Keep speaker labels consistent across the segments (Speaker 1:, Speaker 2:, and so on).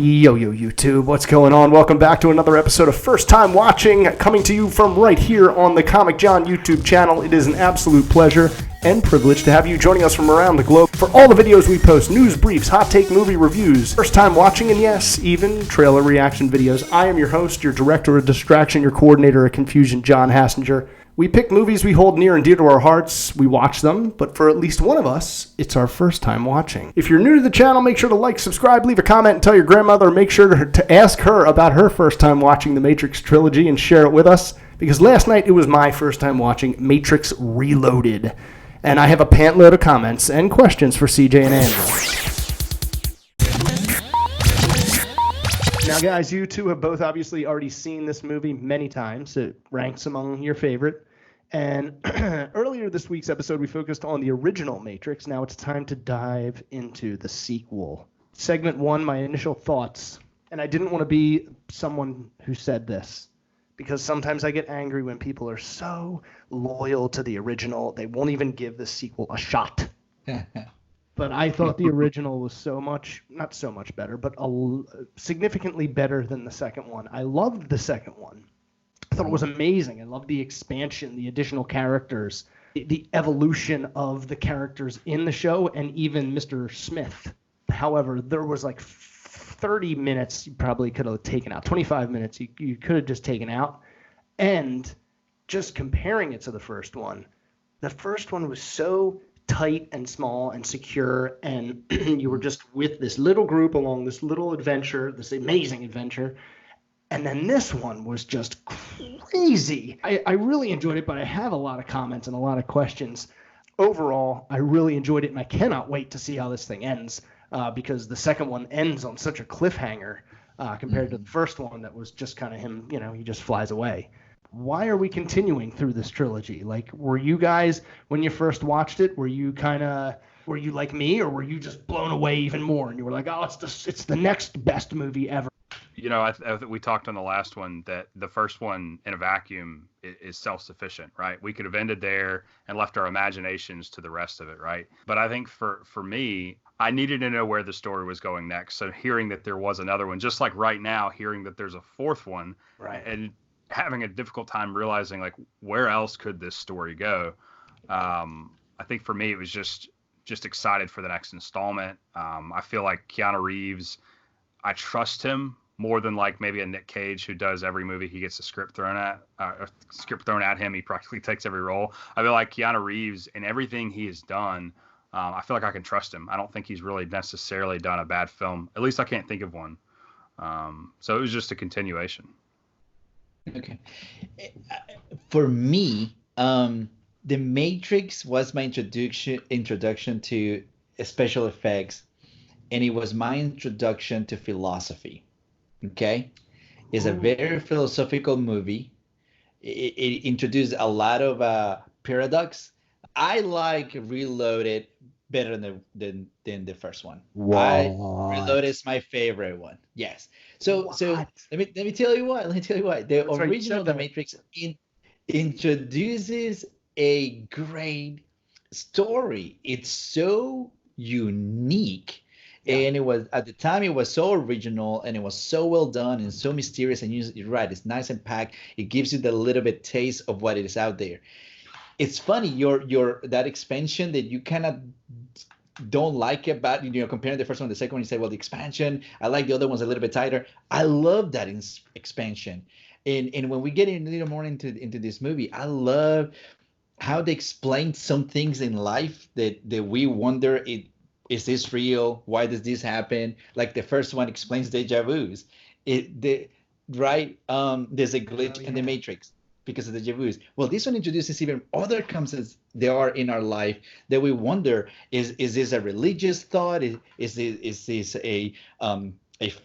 Speaker 1: Yo, YouTube, what's going on? Welcome back to another episode of First Time Watching, coming to you from right here on the Comic John YouTube channel. It is an absolute pleasure and privilege to have you joining us from around the globe for all the videos we post, news briefs, hot take movie reviews, first time watching, and yes, even trailer reaction videos. I am your host, your director of distraction, your coordinator of confusion, John Hassinger. We pick movies we hold near and dear to our hearts, we watch them, but for at least one of us, it's our first time watching. If you're new to the channel, make sure to like, subscribe, leave a comment, and tell your grandmother. Make sure to ask her about her first time watching the Matrix trilogy and share it with us, because last night it was my first time watching Matrix Reloaded. And I have a pantload of comments and questions for CJ and Andrew. Now, guys, you two have both obviously already seen this movie many times. It ranks among your favorite. And earlier this week's episode, we focused on the original Matrix. Now it's time to dive into the sequel. Segment 1, my initial thoughts. And I didn't want to be someone who said this, because sometimes I get angry when people are so loyal to the original, they won't even give the sequel a shot. But I thought the original was not so much better, but significantly better than the second one. I loved the second one. I thought it was amazing. I loved the expansion, the additional characters, the evolution of the characters in the show, and even Mr. Smith. However, there was like 30 minutes you probably could have taken out. 25 minutes you could have just taken out. And just comparing it to the first one was so tight and small and secure, and you were just with this little group along this little adventure, this amazing adventure. And then this one was just crazy. I really enjoyed it, but I have a lot of comments and a lot of questions. Overall, I really enjoyed it, and I cannot wait to see how this thing ends, because the second one ends on such a cliffhanger compared to the first one that was just kind of him, he just flies away. Why are we continuing through this trilogy? Like, were you guys, when you first watched it, were you like me, or were you just blown away even more, and you were like, oh, it's the next best movie ever?
Speaker 2: I we talked on the last one that the first one in a vacuum is self-sufficient, right? We could have ended there and left our imaginations to the rest of it, right? But I think for me, I needed to know where the story was going next. So hearing that there was another one, just like right now, hearing that there's a fourth one,
Speaker 1: right,
Speaker 2: and having a difficult time realizing like where else could this story go. I think for me, it was just excited for the next installment. I feel like Keanu Reeves, I trust him more than like maybe a Nick Cage who does every movie he gets a script thrown at him. He practically takes every role. I feel like Keanu Reeves in everything he has done, I feel like I can trust him. I don't think he's really necessarily done a bad film. At least I can't think of one. So it was just a continuation.
Speaker 3: Okay. For me, The Matrix was my introduction to special effects, and it was my introduction to philosophy. Okay, it's a very philosophical movie. It introduced a lot of paradox. I like Reloaded better than the first one. Reloaded is my favorite one. Yes. So let me tell you what. The original The Matrix introduces a great story. It's so unique. Yeah. And it was, at the time, it was so original, and it was so well done and so mysterious. And you're right, it's nice and packed. It gives you the little bit taste of what it is out there. It's funny, your that expansion that you kind of don't like about, comparing the first one to the second one, you say, well, the expansion, I like the other ones a little bit tighter. I love that expansion. And when we get a little more into this movie, I love how they explain some things in life that we wonder, is this real? Why does this happen? Like the first one explains deja vus. There's a glitch in the Matrix because of the deja vus. Well, this one introduces even other concepts there are in our life that we wonder, is this a religious thought? Is this a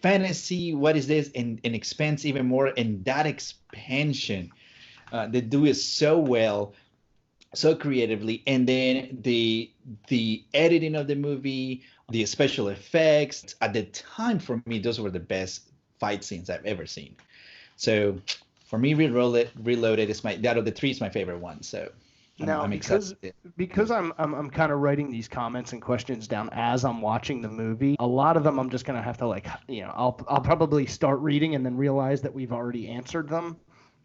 Speaker 3: fantasy? What is this? And expands even more. And that expansion, they do it so well, so creatively. And then the editing of the movie, the special effects, at the time, for me, those were the best fight scenes I've ever seen. So for me, Reloaded is out of the three, is my favorite one. So
Speaker 1: Now,
Speaker 3: I'm excited.
Speaker 1: because I'm kind of writing these comments and questions down as I'm watching the movie. A lot of them I'm just gonna have to I'll probably start reading and then realize that we've already answered them,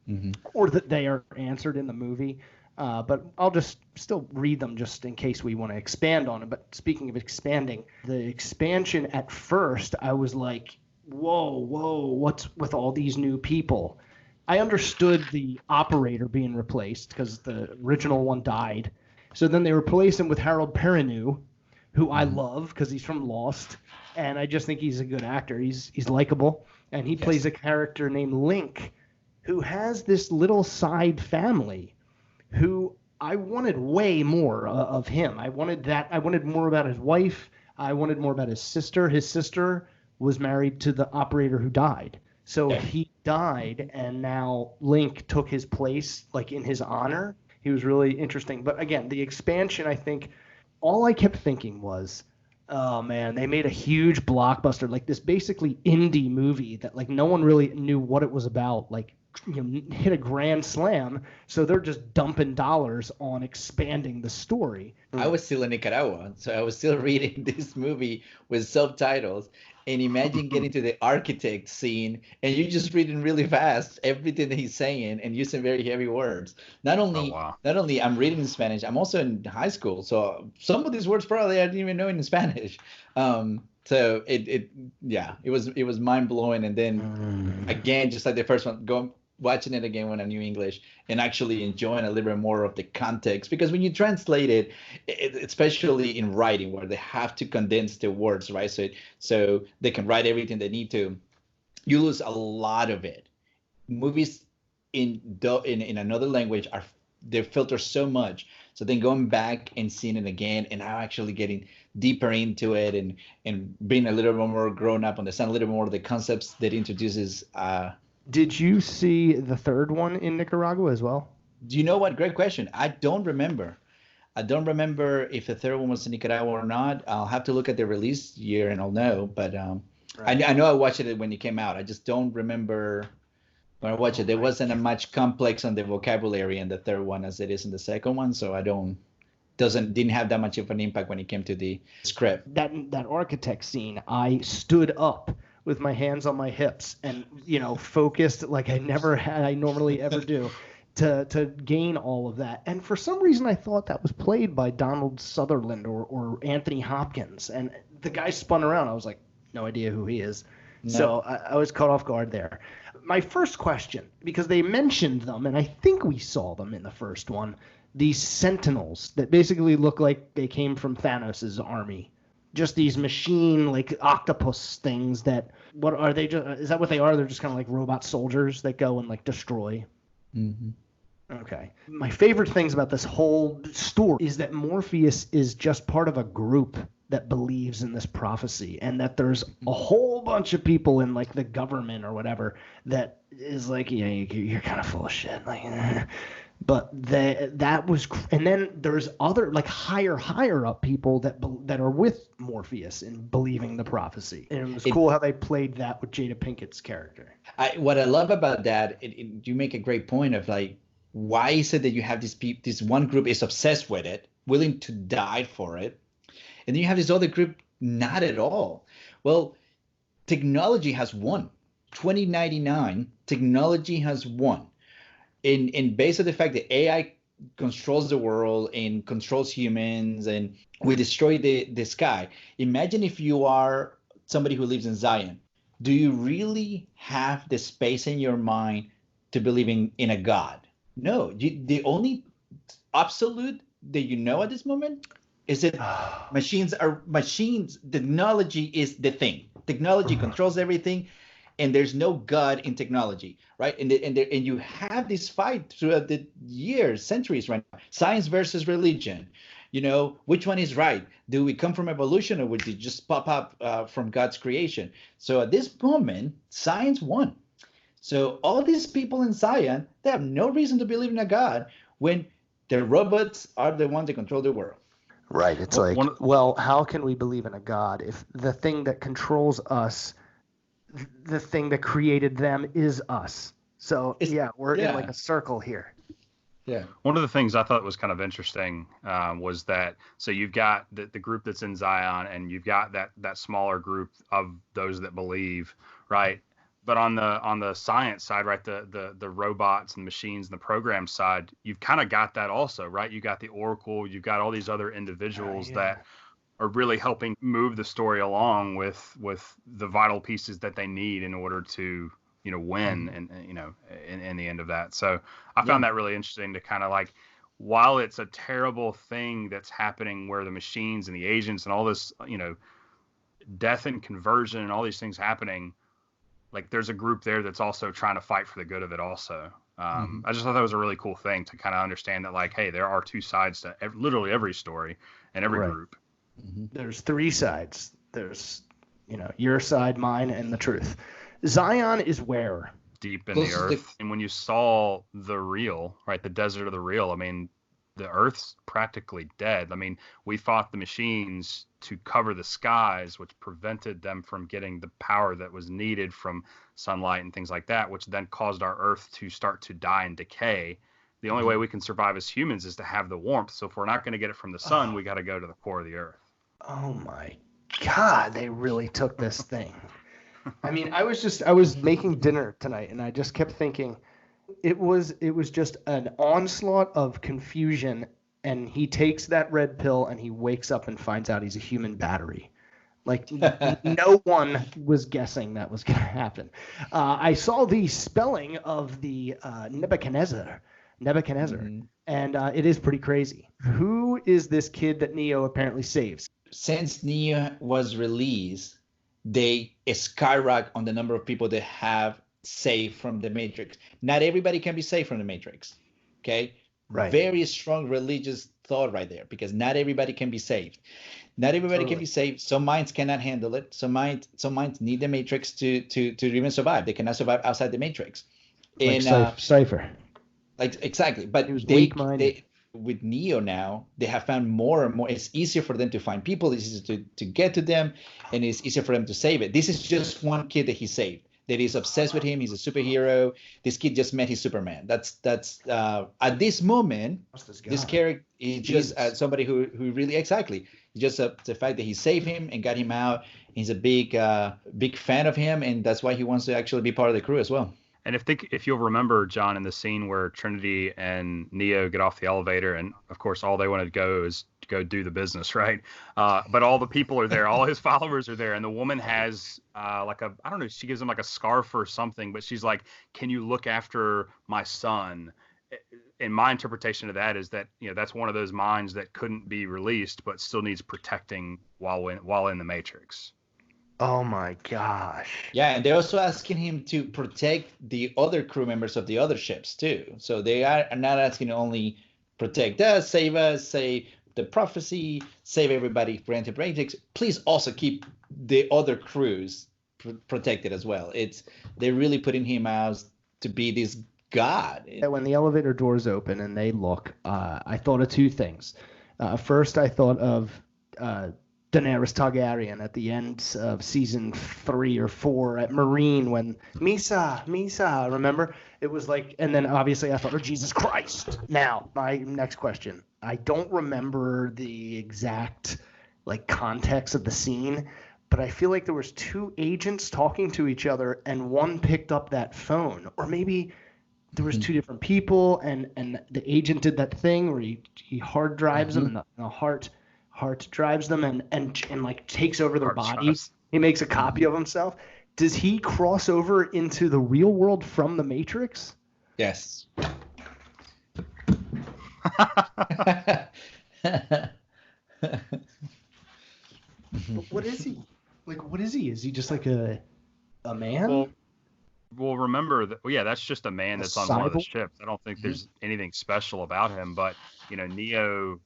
Speaker 3: Hmm.
Speaker 1: or that they are answered in the movie. But I'll just still read them just in case we want to expand on it. But speaking of expanding, the expansion at first, I was like, whoa, what's with all these new people? I understood the operator being replaced because the original one died. So then they replaced him with Harold Perrineau, who I love because he's from Lost, and I just think he's a good actor. He's likable, and he plays a character named Link, who has this little side family who I wanted way more of him. I wanted that. I wanted more about his wife. I wanted more about his sister. His sister was married to the operator who died. So
Speaker 3: Yeah.
Speaker 1: he died, and now Link took his place, like in his honor. He was really interesting. But again, the expansion, I think, all I kept thinking was, oh man, they made a huge blockbuster, like this basically indie movie that like no one really knew what it was about. Like hit a grand slam, so they're just dumping dollars on expanding the story.
Speaker 3: I was still in Nicaragua, so I was still reading this movie with subtitles. And imagine getting to the architect scene and you're just reading really fast everything that he's saying and using very heavy words. Not only
Speaker 2: wow.
Speaker 3: not only I'm reading in Spanish, I'm also in high school, so some of these words probably I didn't even know in Spanish. So it was mind blowing. And then again, just like the first one, going watching it again when I knew English and actually enjoying a little bit more of the context, because when you translate it, especially in writing where they have to condense the words, right? So they can write everything they need to, you lose a lot of it. Movies in another language are, they filter so much. So then going back and seeing it again and now actually getting deeper into it and being a little bit more grown up, understand a little bit more of the concepts that introduces.
Speaker 1: Did you see the third one in Nicaragua as well?
Speaker 3: Do you know what? Great question. I don't remember. I don't remember if the third one was in Nicaragua or not. I'll have to look at the release year and I'll know. But
Speaker 1: Right.
Speaker 3: I know I watched it when it came out. I just don't remember when I watched it. There wasn't a much complex on the vocabulary in the third one as it is in the second one, so I didn't have that much of an impact when it came to the script.
Speaker 1: That architect scene, I stood up with my hands on my hips and focused like I normally ever do to gain all of that. And for some reason I thought that was played by Donald Sutherland or Anthony Hopkins, and the guy spun around. I was like, no idea who he is.
Speaker 3: No.
Speaker 1: So I was caught off guard there. My first question, because they mentioned them and I think we saw them in the first one, these Sentinels that basically look like they came from Thanos' army. Just these machine like octopus things that, what are they? Is that what they are? They're just kind of like robot soldiers that go and like destroy.
Speaker 3: Mm-hmm.
Speaker 1: Okay. My favorite things about this whole story is that Morpheus is just part of a group that believes in this prophecy, and that there's a whole bunch of people in like the government or whatever that is like, yeah, you're kind of full of shit. Like, but that was, and then there's other like higher up people that are with Morpheus in believing the prophecy. And it was cool how they played that with Jada Pinkett's character.
Speaker 3: What I love about that, you make a great point of like, why is it that you have this one group is obsessed with it, willing to die for it, and then you have this other group not at all. Well, technology has won. 2099, technology has won. In base of the fact that AI controls the world and controls humans, and we destroy the sky. Imagine if you are somebody who lives in Zion. Do you really have the space in your mind to believe in a God? No. The only absolute that you know at this moment is that machines. Technology is the thing. Technology controls everything, and there's no God in technology, right? And you have this fight throughout the years, centuries, right now. Science versus religion. Which one is right? Do we come from evolution, or would it just pop up from God's creation? So at this moment, science won. So all these people in Zion, they have no reason to believe in a God when the robots are the ones that control the world.
Speaker 1: Right. It's how can we believe in a God if the thing that controls us, the thing that created them, is us? So we're in like a circle here.
Speaker 3: Yeah.
Speaker 2: One of the things I thought was kind of interesting was that so you've got the group that's in Zion, and you've got that smaller group of those that believe, right? But on the science side, right, the robots and machines and the program side, you've kind of got that also, right? You got the Oracle, you've got all these other individuals that are really helping move the story along with the vital pieces that they need in order to win and in the end of that. So I found that really interesting to kind of like, while it's a terrible thing that's happening where the machines and the agents and all this death and conversion and all these things happening, like there's a group there that's also trying to fight for the good of it also. I just thought that was a really cool thing to kind of understand that, like, hey, there are two sides to literally every story and every group.
Speaker 1: There's three sides. There's your side, mine, and the truth. Zion is where?
Speaker 2: Deep in the earth. And when you saw the real, right, the desert of the real, I mean, the earth's practically dead. I mean, we fought the machines to cover the skies, which prevented them from getting the power that was needed from sunlight and things like that, which then caused our earth to start to die and decay. The only way we can survive as humans is to have the warmth. So if we're not going to get it from the sun, we got to go to the core of the earth.
Speaker 1: Oh my God, they really took this thing. I mean, I was making dinner tonight, and I just kept thinking, it was just an onslaught of confusion, and he takes that red pill and he wakes up and finds out he's a human battery. Like no one was guessing that was going to happen. I saw the spelling of the Nebuchadnezzar, and it is pretty crazy. Who is this kid that Neo apparently saves?
Speaker 3: Since Neo was released, they skyrocket on the number of people that have saved from the Matrix. Not everybody can be saved from the Matrix. Okay?
Speaker 1: Right.
Speaker 3: Very strong religious thought right there, because not everybody can be saved. Not everybody can be saved. Some minds cannot handle it. Some minds need the Matrix to even survive. They cannot survive outside the Matrix.
Speaker 1: Like Cypher.
Speaker 3: Like exactly. But they with Neo now, they have found more and more. It's easier for them to find people. It's easier to get to them, and it's easier for them to save it. This is just one kid that he saved. That is obsessed with him. He's a superhero. This kid just met his Superman. That's at this moment, this character is just somebody who really exactly. Just the fact that he saved him and got him out. He's a big fan of him, and that's why he wants to actually be part of the crew as well.
Speaker 2: And if you'll remember, John, in the scene where Trinity and Neo get off the elevator, and of course all they want to go is to go do the business, right? But all the people are there, all his followers are there, and the woman has I don't know, she gives him like a scarf or something, but she's like, "Can you look after my son?" And my interpretation of that is that that's one of those minds that couldn't be released, but still needs protecting while in the Matrix.
Speaker 1: Oh my gosh.
Speaker 3: Yeah, and they're also asking him to protect the other crew members of the other ships too. So they are not asking only protect us, save the prophecy, save everybody for Anti-Matrix. Please also keep the other crews protected as well. They're really putting him out to be this god.
Speaker 1: When the elevator doors open and they look, I thought of two things. First, I thought of Daenerys Targaryen at the end of season 3 or 4 at Marine when Misa, remember? It was like, and then obviously I thought of Jesus Christ. Now, my next question. I don't remember the exact context of the scene, but I feel like there was two agents talking to each other and one picked up that phone, or maybe there was two different people and the agent did that thing where he hard drives them and the heart drives them and like takes over their body. He makes a copy of himself. Does he cross over into the real world from the Matrix?
Speaker 3: Yes.
Speaker 1: What is he? What is he? Is he just like a man?
Speaker 2: Well, remember that. Well, yeah, that's just a man that's on one of the ships. I don't think there's anything special about him. But Neo,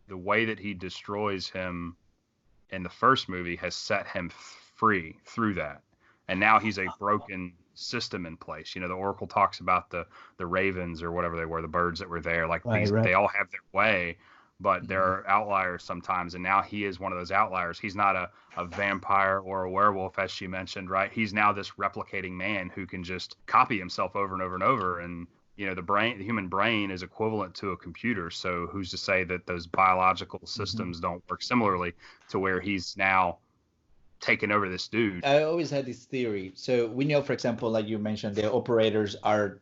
Speaker 2: the way that he destroys him in the first movie has set him free through that, and now he's a broken system in place. The Oracle talks about the ravens or whatever they were, the birds that were there. They all have their way, but there are outliers sometimes, and now he is one of those outliers. He's not a vampire or a werewolf, as she mentioned, right? He's now this replicating man who can just copy himself over and over and over, and the human brain is equivalent to a computer. So who's to say that those biological systems don't work similarly to where he's now taken over this dude?
Speaker 3: I always had this theory. So we know, for example, like you mentioned, the operators are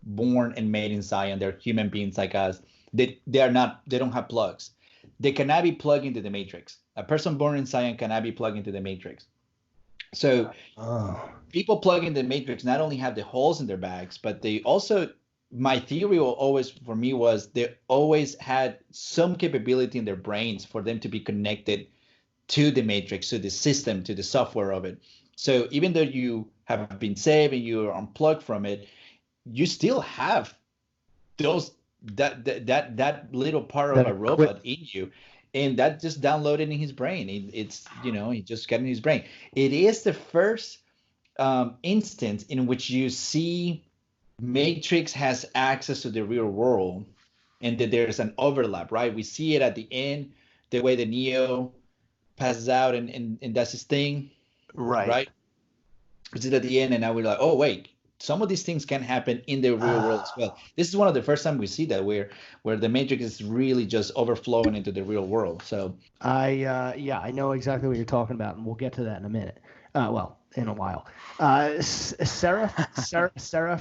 Speaker 3: born and made in Zion. They're human beings like us. They don't have plugs. They cannot be plugged into the matrix. A person born in Zion cannot be plugged into the matrix. So people plug in the matrix not only have the holes in their bags, but they also, my theory always for me was they always had some capability in their brains for them to be connected to the matrix, to the system, to the software of it. So even though you have been saved and you are unplugged from it, you still have that little part of a robot in you, and that just downloaded in his brain. It's he just got in his brain. It is the first instance in which you see Matrix has access to the real world, and that there's an overlap, right? We see it at the end, the way the Neo passes out and does his thing, right? We see it at the end, and now we're like, oh wait, some of these things can happen in the real world as well. This is one of the first time we see that where the Matrix is really just overflowing into the real world. So
Speaker 1: I know exactly what you're talking about, and we'll get to that in a minute. In a while. Seraph,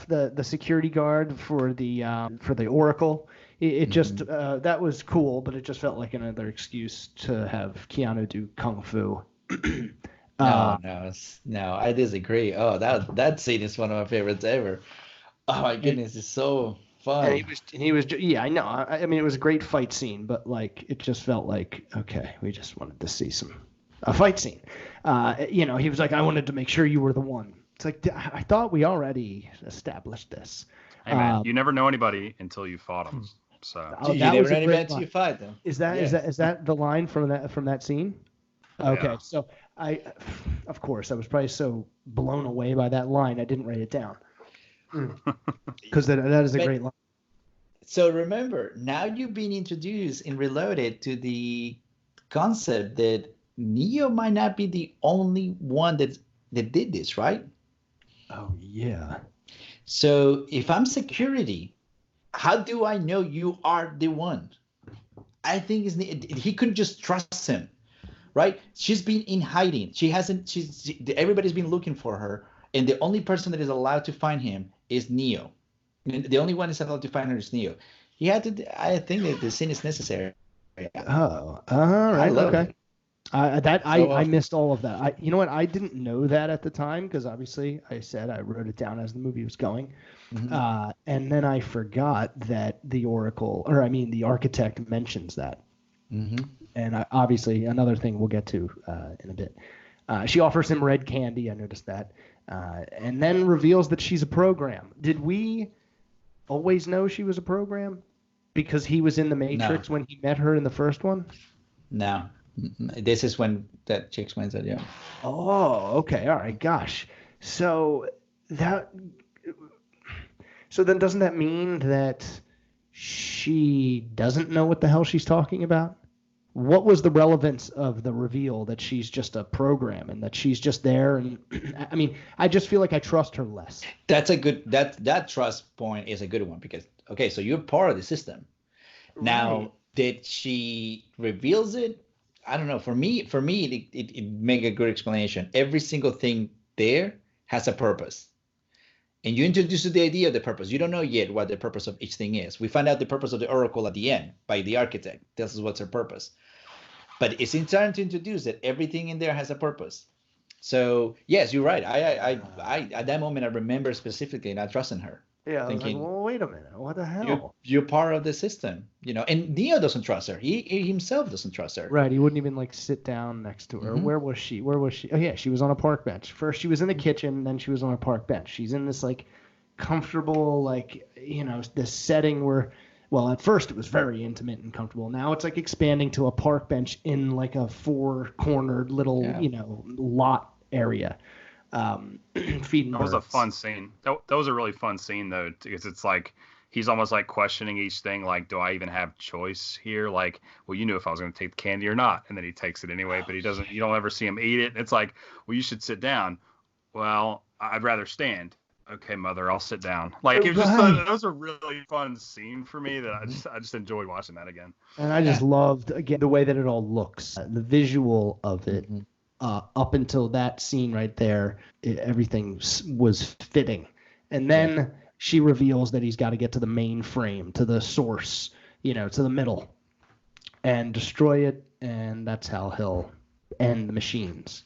Speaker 1: the security guard for the Oracle. It just that was cool, but it just felt like another excuse to have Keanu do kung fu.
Speaker 3: No, I disagree. Oh, that scene is one of my favorites ever. Oh my goodness, it's so fun.
Speaker 1: And he was I know. I mean, it was a great fight scene, but like it just felt like, okay, we just wanted to see a fight scene. He was like, I wanted to make sure you were the one. It's like, I thought we already established this.
Speaker 2: Hey man, you never know anybody until you fought them. So
Speaker 3: you never know anybody until you fight them.
Speaker 1: Is that the line from that scene? Okay, yeah. So of course, I was probably so blown away by that line, I didn't write it down. Because that is a great line.
Speaker 3: So remember, now you've been introduced in Reloaded to the concept that Neo might not be the only one that did this, right?
Speaker 1: Oh, yeah.
Speaker 3: So if I'm security, how do I know you are the one? I think he couldn't just trust him, right? She's been in hiding. Everybody's been looking for her, and the only person that is allowed to find him is Neo. The only one that's allowed to find her is Neo. I think that the scene is necessary.
Speaker 1: Oh, all right, okay. I missed all of that. You know what? I didn't know that at the time because obviously I wrote it down as the movie was going, and then I forgot that the architect mentions that, and obviously another thing we'll get to in a bit. She offers him red candy. I noticed that, and then reveals that she's a program. Did we always know she was a program because he was in the Matrix when he met her in the first one?
Speaker 3: No. This is when that chick explains it, yeah.
Speaker 1: Oh, okay. All right. Gosh. So then doesn't that mean that she doesn't know what the hell she's talking about? What was the relevance of the reveal that she's just a program and that she's just there? And I mean, I just feel like I trust her less.
Speaker 3: That's a good that trust point is a good one because okay, so you're part of the system. Right. Now, did she reveals it? I don't know. For me, it make a good explanation. Every single thing there has a purpose, and you introduce the idea of the purpose. You don't know yet what the purpose of each thing is. We find out the purpose of the Oracle at the end by the architect. This is what's her purpose. But it's important to introduce that everything in there has a purpose. So yes, you're right. I at that moment I remember specifically not trusting her.
Speaker 1: Yeah, thinking, I was like, well, wait a minute, what the hell?
Speaker 3: You're part of the system, and Neo doesn't trust her. He himself doesn't trust her.
Speaker 1: Right, he wouldn't even like sit down next to her. Mm-hmm. Where was she? Oh yeah, she was on a park bench. First she was in the kitchen, then she was on a park bench. She's in this like comfortable, like, this setting where, well, at first it was very intimate and comfortable. Now it's like expanding to a park bench in like a four-cornered little, lot area. Feeding
Speaker 2: that
Speaker 1: birds.
Speaker 2: Was a fun scene. That was a really fun scene though, because it's like he's almost like questioning each thing, like, do I even have choice here? Like, well, you knew if I was going to take the candy or not, and then he takes it anyway, but he doesn't. You don't ever see him eat it. It's like, well, you should sit down. Well, I'd rather stand. okay, mother, I'll sit down. Like, it was just that was a really fun scene for me that I just enjoyed watching that again.
Speaker 1: And I just loved, again, the way that it all looks, the visual of it. Up until that scene right there, everything was fitting. And then she reveals that he's got to get to the mainframe, to the source, to the middle, and destroy it. And that's how he'll end the machines.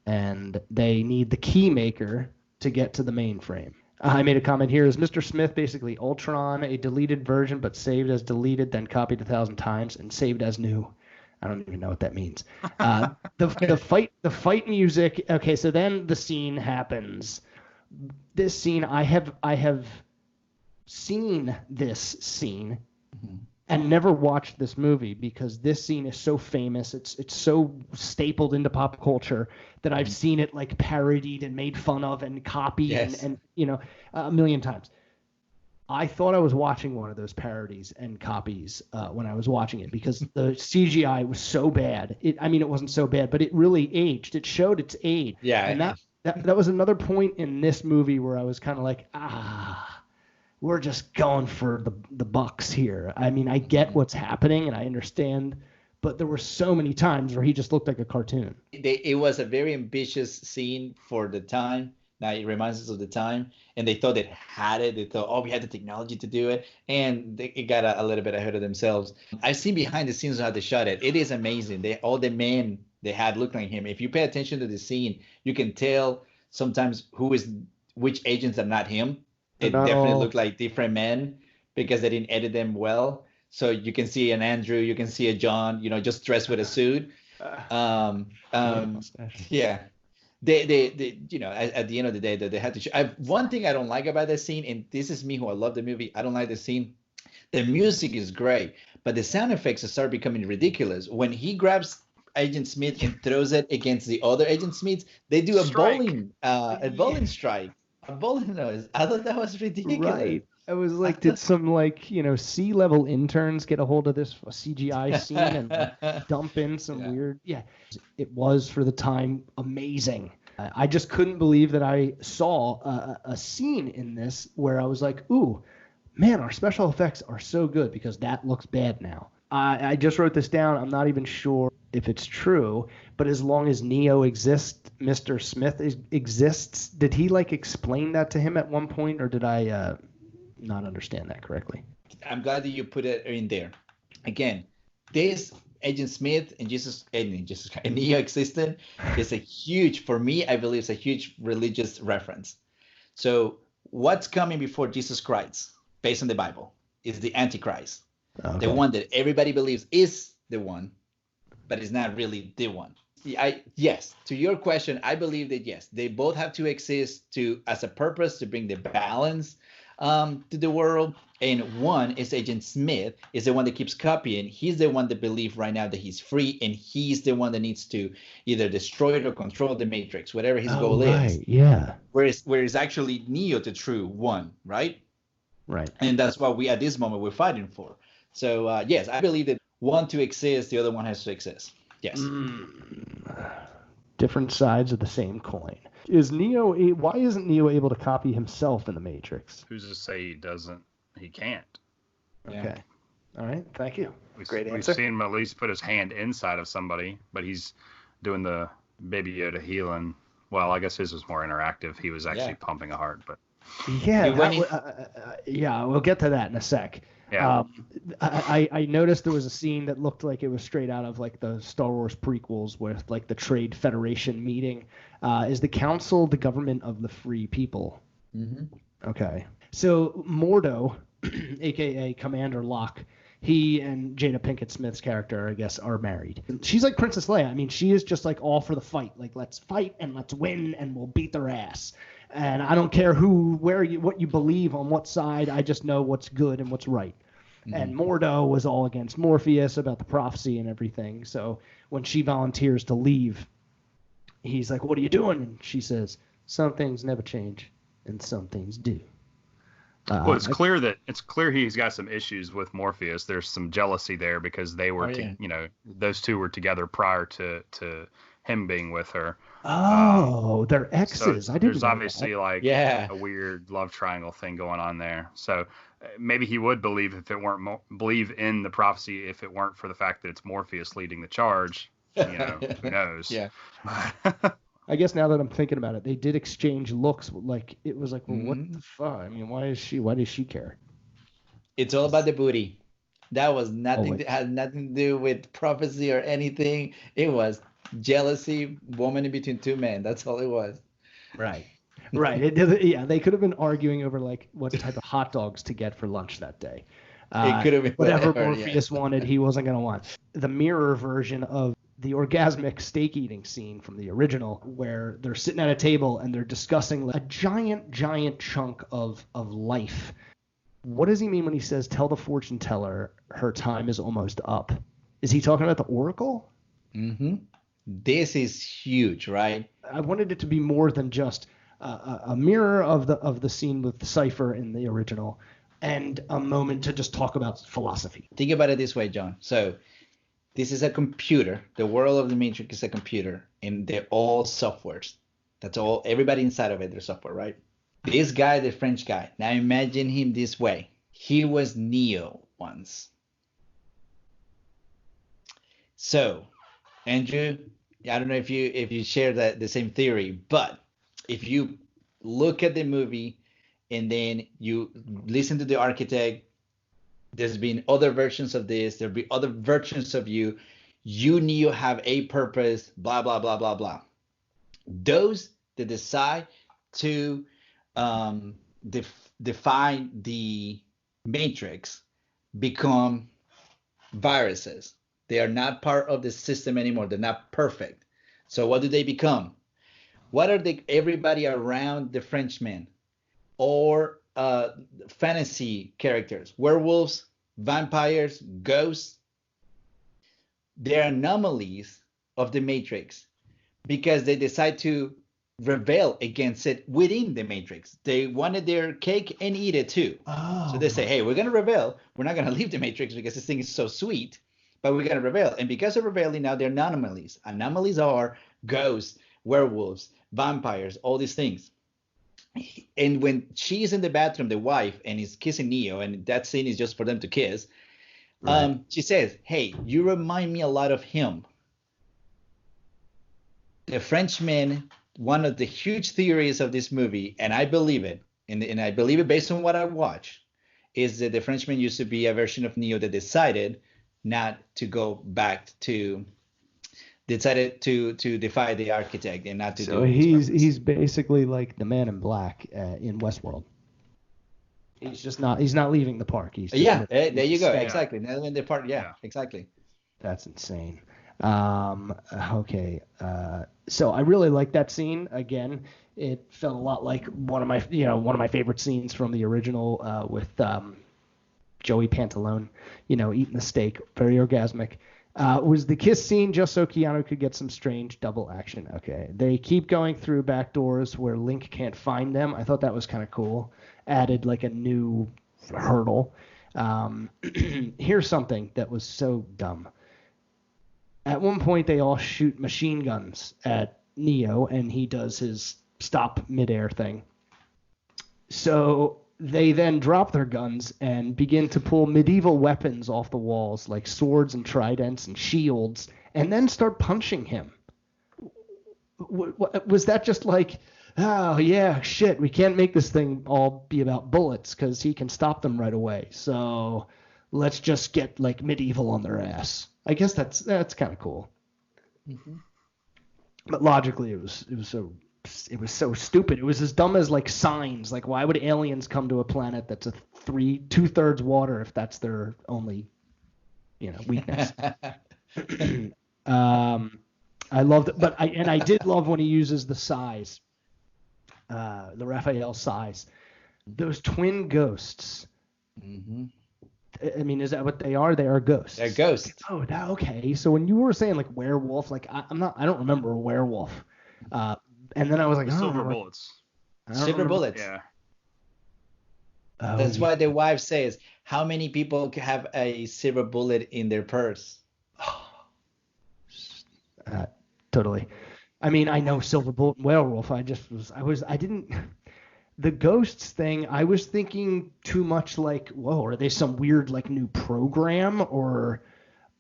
Speaker 1: And they need the key maker to get to the mainframe. I made a comment here. Is Mr. Smith basically Ultron, a deleted version, but saved as deleted, then copied 1,000 times, and saved as new? I don't even know what that means. The fight music. Okay, so then the scene happens. This scene, I have seen this scene and never watched this movie because this scene is so famous. It's so stapled into pop culture that I've seen it like parodied and made fun of and copied and a million times. I thought I was watching one of those parodies and copies when I was watching it because the CGI was so bad. It wasn't so bad, but it really aged. It showed its age.
Speaker 3: Yeah.
Speaker 1: And that was another point in this movie where I was kind of like, we're just going for the bucks here. I mean, I get what's happening and I understand, but there were so many times where he just looked like a cartoon.
Speaker 3: It was a very ambitious scene for the time. Now it reminds us of the time, and they thought they had it. They thought, we had the technology to do it, and it got a little bit ahead of themselves. I've seen behind the scenes how they shot it. It is amazing. All the men they had look like him. If you pay attention to the scene, you can tell sometimes which agents are not him. It definitely looked like different men because they didn't edit them well. So you can see an Andrew, you can see a John, just dressed with a suit. Yeah. They at the end of the day, that they had to show. One thing I don't like about this scene, and this is me who I love the movie, I don't like the scene. The music is great, but the sound effects start becoming ridiculous. When he grabs Agent Smith and throws it against the other Agent Smiths, they do a bowling strike, a bowling noise. I thought that was ridiculous.
Speaker 1: Right. I was like, did some C-level interns get a hold of this CGI scene and dump in some weird? Yeah, it was for the time amazing. I just couldn't believe that I saw a scene in this where I was like, ooh, man, our special effects are so good because that looks bad now. I just wrote this down. I'm not even sure if it's true, but as long as Neo exists, Mr. Smith exists. Did he explain that to him at one point, or did I not understand that correctly?
Speaker 3: I'm glad that you put it in there. Again, this Agent Smith and Neo existing is a huge, for me, I believe it's a huge religious reference. So what's coming before Jesus Christ, based on the Bible, is the Antichrist. Okay. The one that everybody believes is the one, but is not really the one. Yes, to your question, I believe that yes, they both have to exist as a purpose to bring the balance to the world. And one is Agent Smith, is the one that keeps copying. He's the one that believes right now that he's free, and he's the one that needs to either destroy it or control the Matrix, whatever his goal is.
Speaker 1: Yeah.
Speaker 3: Whereas actually Neo, the true one, right?
Speaker 1: Right.
Speaker 3: And that's what we at this moment we're fighting for. So yes, I believe that one to exist, the other one has to exist. Yes.
Speaker 1: Different sides of the same coin. Why isn't Neo able to copy himself in the Matrix?
Speaker 2: Who's to say he doesn't? He can't.
Speaker 1: Okay. Yeah. All right. Thank you.
Speaker 2: Great answer. We've seen him at least put his hand inside of somebody, but he's doing the Baby Yoda healing. Well, I guess his was more interactive. He was actually pumping a heart, but.
Speaker 1: Yeah, we'll get to that in a sec.
Speaker 2: Yeah.
Speaker 1: I noticed there was a scene that looked like it was straight out of the Star Wars prequels with the Trade Federation meeting. Is the Council the government of the free people?
Speaker 3: Mm-hmm.
Speaker 1: Okay. So Mordo, a.k.a. Commander Locke, he and Jada Pinkett Smith's character, I guess, are married. She's like Princess Leia. I mean, she is just all for the fight. Let's fight and let's win and we'll beat their ass. And I don't care what you believe on what side. I just know what's good and what's right. Mm-hmm. And Mordo was all against Morpheus about the prophecy and everything. So when she volunteers to leave, he's like, "What are you doing?" And she says, "Some things never change, and some things do."
Speaker 2: Well, it's clear he's got some issues with Morpheus. There's some jealousy there because they were, those two were together prior to him being with her.
Speaker 1: Oh, Oh, they're
Speaker 2: So
Speaker 1: exes. I didn't
Speaker 2: there's
Speaker 1: know
Speaker 2: obviously like
Speaker 3: Yeah.
Speaker 2: a weird love triangle thing going on there. So maybe he would believe if it weren't believe in the prophecy if it weren't for the fact that it's Morpheus leading the charge. Who knows?
Speaker 3: Yeah.
Speaker 1: that. I guess now that I'm thinking about it, they did exchange looks. Like it was like, well, what
Speaker 3: Mhm.
Speaker 1: the fuck? I mean, why does she care?
Speaker 3: It's all about the booty. That was nothing.
Speaker 1: Always.
Speaker 3: Had nothing to do with prophecy or anything. It was jealousy, woman in between two men. That's all it was.
Speaker 1: Right. Right. Yeah, they could have been arguing over like what type of hot dogs to get for lunch that day.
Speaker 3: It could have been
Speaker 1: Whatever
Speaker 3: whatever. Yeah.
Speaker 1: Morpheus wanted, he wasn't going to want. The mirror version of the orgasmic steak eating scene from the original, where they're sitting at a table and they're discussing a giant chunk of life. What does he mean when he says, "Tell the fortune teller her time is almost up"? Is he talking about the oracle?
Speaker 3: Mm-hmm. This is huge, right?
Speaker 1: I wanted it to be more than just a mirror of the scene with the cipher in the original, and a moment to just talk about philosophy.
Speaker 3: Think about it this way, John. So this is a computer. The world of the Matrix is a computer, and they're all softwares. That's all. Everybody inside of it, they're software, right? This guy, the French guy. Now imagine him this way. He was Neo once. So, Andrew, I don't know if you share the same theory, but if you look at the movie and then you listen to the architect, there's been other versions of this, there'll be other versions of you. You Neo have a purpose, blah blah blah blah blah. Those that decide to define the matrix become viruses. They are not part of the system anymore. They're not perfect. So what do they become? What are everybody around the Frenchman or fantasy characters? Werewolves, vampires, ghosts. They're anomalies of the matrix because they decide to rebel against it within the matrix. They wanted their cake and eat it too.
Speaker 1: Oh.
Speaker 3: So they say, hey, we're going to rebel. We're not going to leave the matrix because this thing is so sweet, but we're going to rebel. And because of rebelling, now they're anomalies. Anomalies are ghosts, werewolves, vampires, all these things. And when she's in the bathroom, the wife, and is kissing Neo, and that scene is just for them to kiss, right. She says, hey, you remind me a lot of him. The Frenchman, one of the huge theories of this movie, and I believe it, and I believe it based on what I watch, is that the Frenchman used to be a version of Neo that decided not to go back to, decided to defy the architect and not to
Speaker 1: so
Speaker 3: do
Speaker 1: he's basically like the Man in Black in Westworld. He's not leaving the park. He's
Speaker 3: there you go.
Speaker 1: staying.
Speaker 3: Exactly. Not in the park. Yeah, exactly.
Speaker 1: That's insane. Okay. So I really like that scene. Again, it felt a lot like one of my favorite scenes from the original with Joey Pantalone, eating the steak, very orgasmic. Was the kiss scene just so Keanu could get some strange double action? Okay. They keep going through back doors where Link can't find them. I thought that was kind of cool. Added like a new hurdle. Here's something that was so dumb. At one point, they all shoot machine guns at Neo, and he does his stop midair thing. So they then drop their guns and begin to pull medieval weapons off the walls, like swords and tridents and shields, and then start punching him. Was that just like, oh, yeah, shit, we can't make this thing all be about bullets because he can stop them right away. So let's just get like medieval on their ass. I guess that's kind of cool. Mm-hmm. But logically, it was so stupid. It was as dumb as like signs. Like, why would aliens come to a planet that's a 2/3 water if that's their only, weakness? I loved it, but I did love when he uses the size, the Raphael size, those twin ghosts. Mm-hmm. I mean, is that what they are? They are ghosts.
Speaker 3: They're ghosts.
Speaker 1: Oh, okay. So when you were saying like werewolf, like I don't remember a werewolf. And then I was like,
Speaker 2: silver bullets.
Speaker 3: Silver bullets.
Speaker 2: Yeah.
Speaker 3: That's why the wife says, how many people have a silver bullet in their purse?
Speaker 1: Totally. I mean, I know Silver Bullet and Werewolf. I didn't. The ghosts thing, I was thinking too much like, whoa, are they some weird like new program, or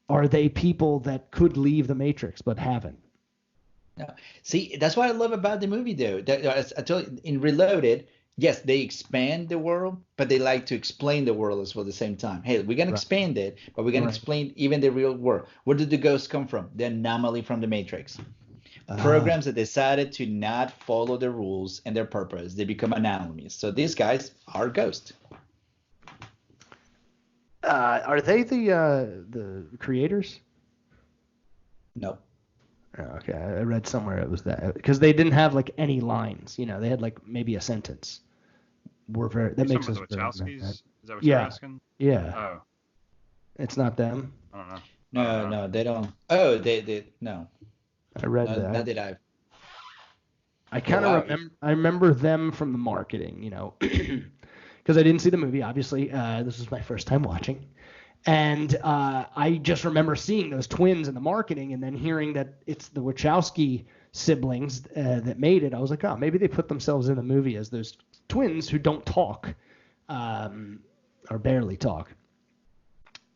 Speaker 1: are they people that could leave the Matrix but haven't?
Speaker 3: No. See, that's what I love about the movie, though. As I told you, in Reloaded, yes, they expand the world, but they like to explain the world as well at the same time. Hey, we're gonna
Speaker 1: Right.
Speaker 3: expand it, but we're gonna
Speaker 1: Right.
Speaker 3: explain even the real world. Where did the ghosts come from? The anomaly from the Matrix.
Speaker 1: Ah,
Speaker 3: Programs that decided to not follow the rules and their purpose, they become anomalies. So these guys are ghosts.
Speaker 1: are they the creators?
Speaker 3: No.
Speaker 1: Oh, okay, I read somewhere it was that because they didn't have like any lines. They had like maybe a sentence. That
Speaker 2: You're
Speaker 1: makes
Speaker 2: talking
Speaker 1: us
Speaker 2: about the
Speaker 1: very mad.
Speaker 2: Wachowskis? Is that what you're
Speaker 1: Yeah,
Speaker 2: asking?
Speaker 1: yeah,
Speaker 2: Oh,
Speaker 1: it's not them.
Speaker 2: I don't know. I don't
Speaker 3: No,
Speaker 2: know.
Speaker 3: no, they don't. Oh, they no.
Speaker 1: I read
Speaker 3: No,
Speaker 1: that.
Speaker 3: not did I.
Speaker 1: I
Speaker 3: Oh
Speaker 1: kind of
Speaker 3: wow.
Speaker 1: remember. I remember them from the marketing. Because I didn't see the movie. Obviously, this was my first time watching, and I just remember seeing those twins in the marketing, and then hearing that it's the Wachowski siblings that made it. I was like, oh, maybe they put themselves in the movie as those twins who don't talk, um, or barely talk.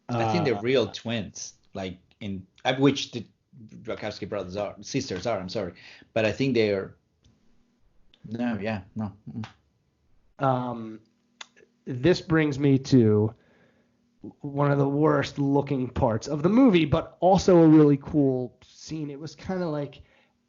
Speaker 3: I think they're
Speaker 1: Uh,
Speaker 3: real twins, like in of which the Wachowski brothers are sisters are. I'm sorry, but I think they are. No, yeah, no.
Speaker 1: um, this brings me to one of the worst looking parts of the movie, but also a really cool scene. It was kind of like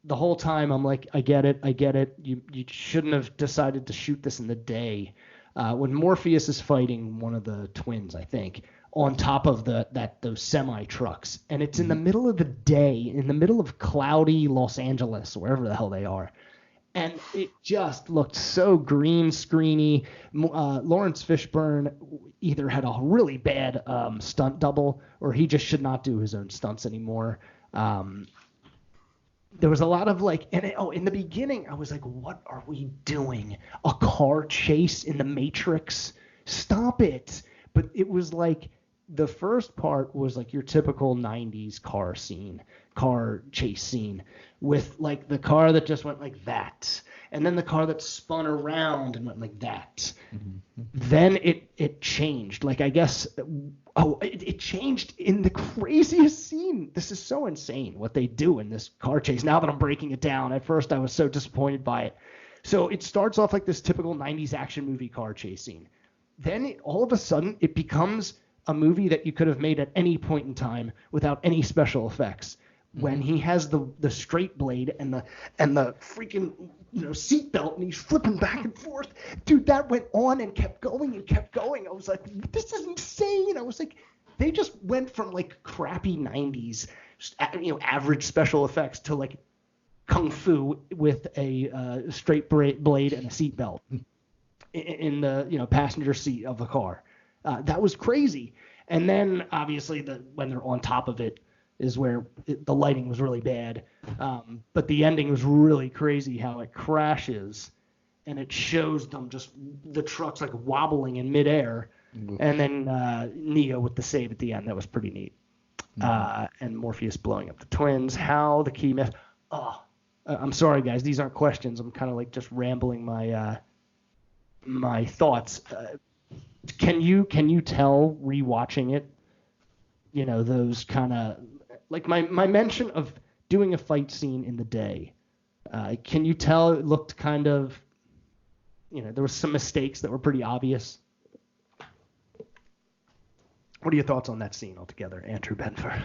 Speaker 1: the whole time I'm like, I get it, I get it. You shouldn't have decided to shoot this in the day. When Morpheus is fighting one of the twins, I think, on top of those semi trucks, and it's in the
Speaker 3: Mhm.
Speaker 1: middle of the day, in the middle of cloudy Los Angeles, wherever the hell they are, and it just looked so green screeny. Lawrence Fishburne either had a really bad stunt double, or he just should not do his own stunts anymore. Um, there was a lot of like, in the beginning, I was like, what are we doing? A car chase in the Matrix? Stop it. But it was like, the first part was like your typical 90s car chase scene with like the car that just went like that. And then the car that spun around and went like that.
Speaker 3: Mhm.
Speaker 1: Then it changed. Like, I guess, it changed in the craziest scene. This is so insane what they do in this car chase. Now that I'm breaking it down, at first I was so disappointed by it. So it starts off like this typical 90s action movie car chase scene. Then all of a sudden it becomes a movie that you could have made at any point in time without any special effects. When he has the straight blade and the freaking seatbelt, and he's flipping back and forth, dude, that went on and kept going and kept going. I was like, this is insane. I was like, they just went from like crappy 90s average special effects to like kung fu with a straight blade and a seatbelt in the passenger seat of the car. That was crazy. And then obviously when they're on top of it is where the lighting was really bad. But the ending was really crazy, how it crashes and it shows them just the trucks like wobbling in midair, and then Neo with the save at the end. That was pretty neat. And Morpheus blowing up the twins. How the key mess. Oh, I'm sorry guys, these aren't questions. I'm kind of like just rambling my thoughts. Can you tell rewatching it? Those kind of like my mention of doing a fight scene in the day. Can you tell it looked kind of, there was some mistakes that were pretty obvious? What are your thoughts on that scene altogether, Andrew Benfer?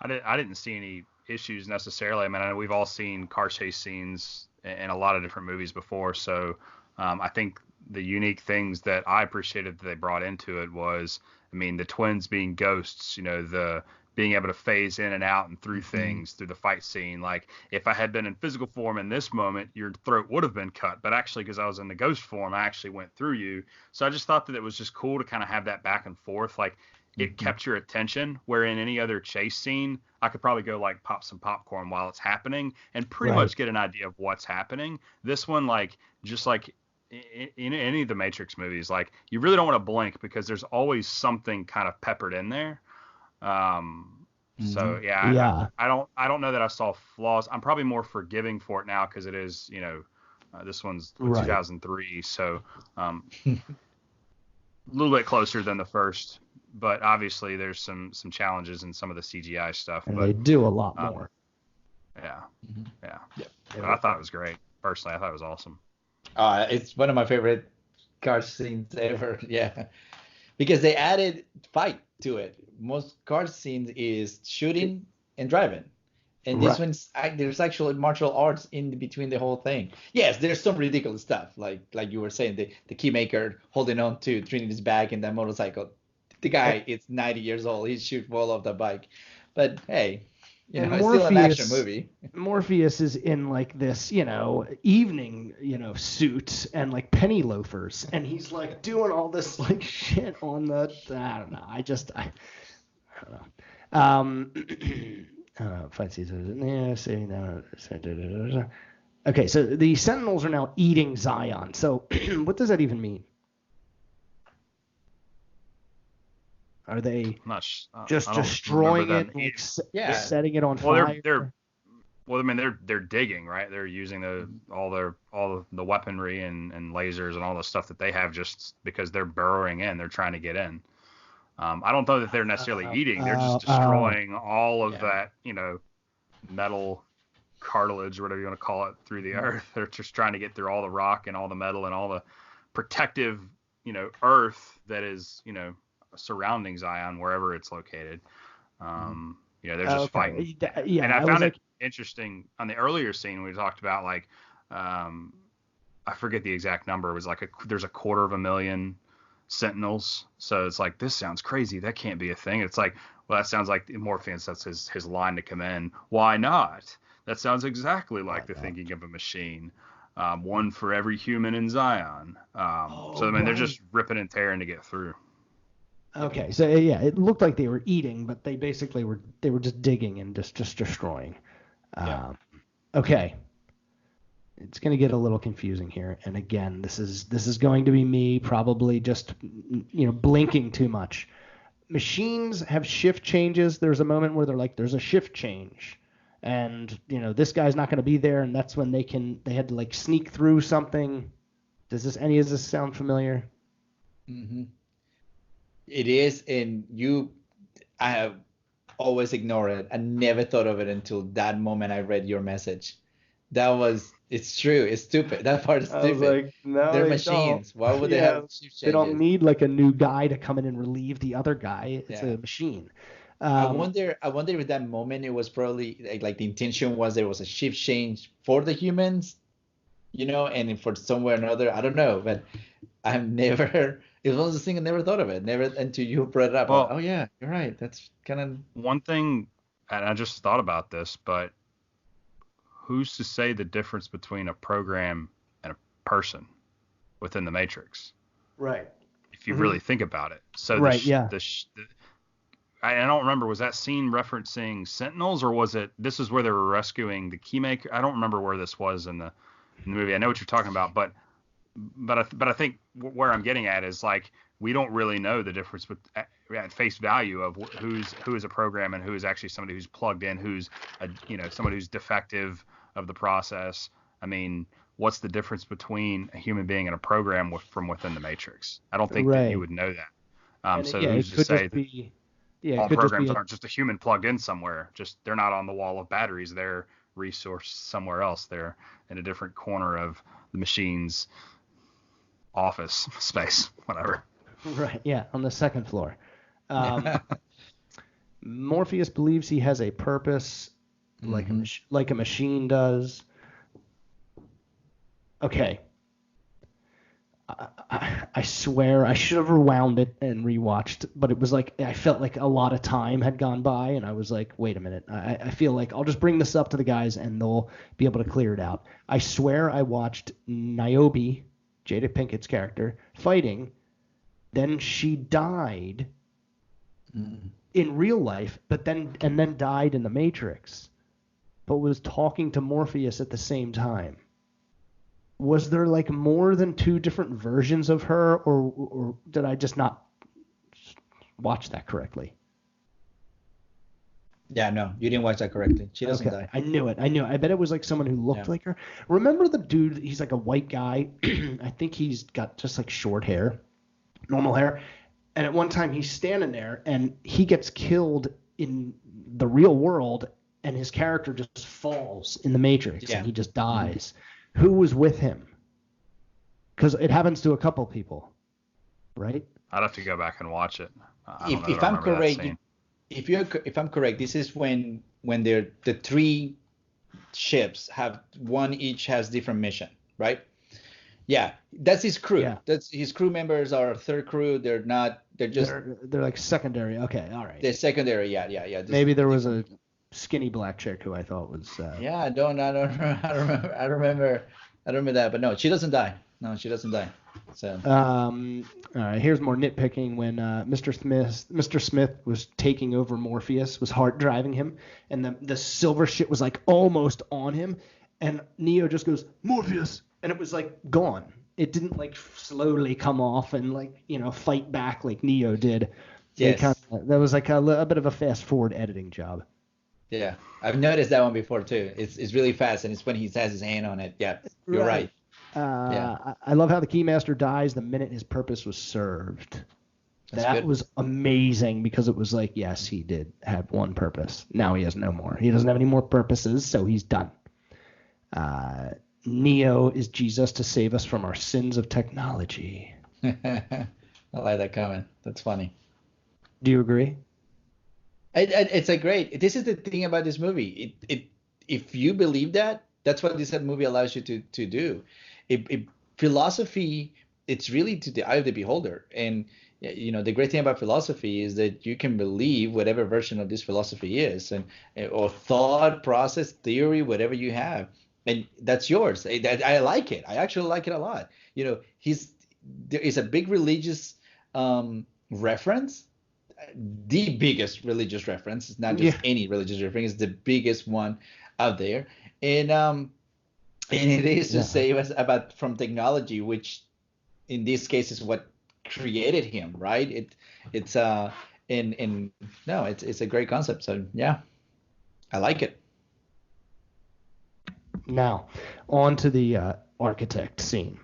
Speaker 2: I didn't see any issues necessarily. I mean, I know we've all seen car chase scenes in a lot of different movies before, so I think the unique things that I appreciated that they brought into it was, I mean, the twins being ghosts, the being able to phase in and out and through things through the fight scene. Like, if I had been in physical form in this moment, your throat would have been cut, but actually because I was in the ghost form, I actually went through you. So I just thought that it was just cool to kind of have that back and forth. Like, it kept your attention, where in any other chase scene I could probably go like pop some popcorn while it's happening and pretty
Speaker 1: Right.
Speaker 2: much get an idea of what's happening. This one, like, just like in any of the Matrix movies, like, you really don't want to blink because there's always something kind of peppered in there. So
Speaker 1: Yeah.
Speaker 2: I don't know that I saw flaws. I'm probably more forgiving for it now because it is, this one's
Speaker 1: Right.
Speaker 2: 2003, so a little bit closer than the first. But obviously there's some challenges in some of the CGI stuff.
Speaker 1: And
Speaker 2: but
Speaker 1: they do a lot more.
Speaker 2: Yeah, yeah.
Speaker 3: Yeah.
Speaker 2: But I thought it was great. Personally, I thought it was awesome.
Speaker 3: It's one of my favorite car scenes ever. Yeah, because they added fight to it. Most car scenes is shooting and driving, and this
Speaker 1: Right.
Speaker 3: one's there's actually martial arts in between the whole thing. Yes, there's some ridiculous stuff like you were saying, the keymaker holding on to Trinity's back in that motorcycle. The guy is 90 years old. He should fall off the bike, but hey,
Speaker 1: And
Speaker 3: it's still an action movie.
Speaker 1: Morpheus is in like this, evening, suit and like penny loafers, and he's like doing all this like shit on the. I don't know. I don't know. Fight season. Yeah, saying that. Okay, so the Sentinels are now eating Zion. So what does that even mean? Are they just destroying it, like setting it on fire?
Speaker 2: They're digging, right? They're using all the weaponry and lasers and all the stuff that they have just because they're burrowing in. They're trying to get in. I don't know that they're necessarily eating. They're just destroying all of that, metal cartilage or whatever you want to call it through the earth. They're just trying to get through all the rock and all the metal and all the protective, earth that is, surrounding Zion wherever it's located. They're just fighting.
Speaker 1: Yeah,
Speaker 2: and I found it interesting on the earlier scene we talked about, like, I forget the exact number. It was like there's 250,000 Sentinels. So it's like, this sounds crazy. That can't be a thing. It's like, well, that sounds like Morpheus. That's his line to come in. Why not? That sounds exactly like the thinking of a machine. One for every human in Zion. They're just ripping and tearing to get through.
Speaker 1: Okay, so yeah, it looked like they were eating, but they basically were just digging and just destroying. Okay, it's going to get a little confusing here, and again, this is going to be me probably just blinking too much. Machines have shift changes. There's a moment where they're like, there's a shift change, and this guy's not going to be there, and that's when they had to like sneak through something. Does any of this sound familiar?
Speaker 3: Mm-hmm. It is, and I have always ignored it. I never thought of it until that moment I read your message. It's true. It's stupid. That part is stupid.
Speaker 1: I was like, no,
Speaker 3: they're machines. Why would they have shift changes?
Speaker 1: They don't need like a new guy to come in and relieve the other guy. It's a machine.
Speaker 3: I wonder if that moment it was probably like the intention was there was a shift change for the humans, and for somewhere or another. I don't know, but I've never. It was one of those things I never thought of it. Never until you brought it up. Well, oh yeah, you're right. That's kind of
Speaker 2: one thing, and I just thought about this, but who's to say the difference between a program and a person within the Matrix?
Speaker 1: Right.
Speaker 2: If you really think about it. So I don't remember, was that scene referencing Sentinels, or was it this is where they were rescuing the keymaker? I don't remember where this was in the movie. I know what you're talking about, but I think where I'm getting at is like we don't really know the difference at face value of who is a program and who is actually somebody who's plugged in, who's somebody who's defective of the process. I mean, what's the difference between a human being and a program from within the Matrix? I don't think that you would know that. Who's to say that all programs aren't just a human plugged in somewhere? Just they're not on the wall of batteries. They're resourced somewhere else. They're in a different corner of the machine's office space, whatever.
Speaker 1: Right, yeah, on the second floor. Morpheus believes he has a purpose, like a machine does. Okay. I swear I should have rewound it and rewatched, but it was like I felt like a lot of time had gone by, and I was like, wait a minute. I feel like I'll just bring this up to the guys, and they'll be able to clear it out. I swear I watched Niobe, Jada Pinkett's character, fighting. Then she died in real life, and then died in the Matrix, but was talking to Morpheus at the same time. Was there like more than two different versions of her, or did I just not watch that correctly?
Speaker 3: Yeah, no, you didn't watch that correctly. She doesn't
Speaker 1: Okay,
Speaker 3: die.
Speaker 1: I knew it. I bet it was like someone who looked
Speaker 3: Yeah.
Speaker 1: like her. Remember the dude? He's like a white guy. I think he's got just like short hair, normal hair. And at one time he's standing there and he gets killed in the real world, and his character just falls in the Matrix and
Speaker 3: Yeah.
Speaker 1: he just dies. Who was with him? Because it happens to a couple people, right?
Speaker 2: I'd have to go back and watch it. I don't know
Speaker 3: If
Speaker 2: that I
Speaker 3: I'm
Speaker 2: remember that
Speaker 3: correct,
Speaker 2: scene.
Speaker 3: if I'm correct, this is when they're the three ships have one each has different mission, right? Yeah, that's his crew.
Speaker 1: Yeah.
Speaker 3: That's his crew members are third crew. They're not. They're just
Speaker 1: They're like secondary. Okay, all right.
Speaker 3: the secondary. Yeah.
Speaker 1: Maybe there was a skinny black chick who I thought was.
Speaker 3: Yeah, I don't remember. I remember that, but no, she doesn't die. No, she doesn't die. So.
Speaker 1: All right. Here's more nitpicking when Mr. Smith was taking over Morpheus, was hard driving him, and the silver shit was like almost on him, and Neo just goes Morpheus, and it was like gone. It didn't like slowly come off and like fight back like Neo did.
Speaker 3: Yes.
Speaker 1: That was like a bit of a fast forward editing job.
Speaker 3: Yeah, I've noticed that one before too. It's really fast, and it's when he has his hand on it. Yeah, you're right.
Speaker 1: Yeah. I love how the Keymaster dies the minute his purpose was served. That
Speaker 3: good.
Speaker 1: was amazing because it was like, yes, he did have one purpose. Now he has no more. He doesn't have any more purposes, so he's done. Neo is Jesus to save us from our sins of technology.
Speaker 3: I like that comment. That's funny.
Speaker 1: Do you agree?
Speaker 3: It's a great. This is the thing about this movie. If you believe that, that's what this movie allows you to do. Philosophy, it's really to the eye of the beholder. And the great thing about philosophy is that you can believe whatever version of this philosophy is, or thought process, theory, whatever you have, and that's yours. I like it. I actually like it a lot. There is a big religious reference. The biggest religious reference. It's not just any religious reference. It's the biggest one out there, and it is to say about from technology, which in this case is what created him, right? It's a great concept. So yeah, I like it.
Speaker 1: Now, on to the architect scene,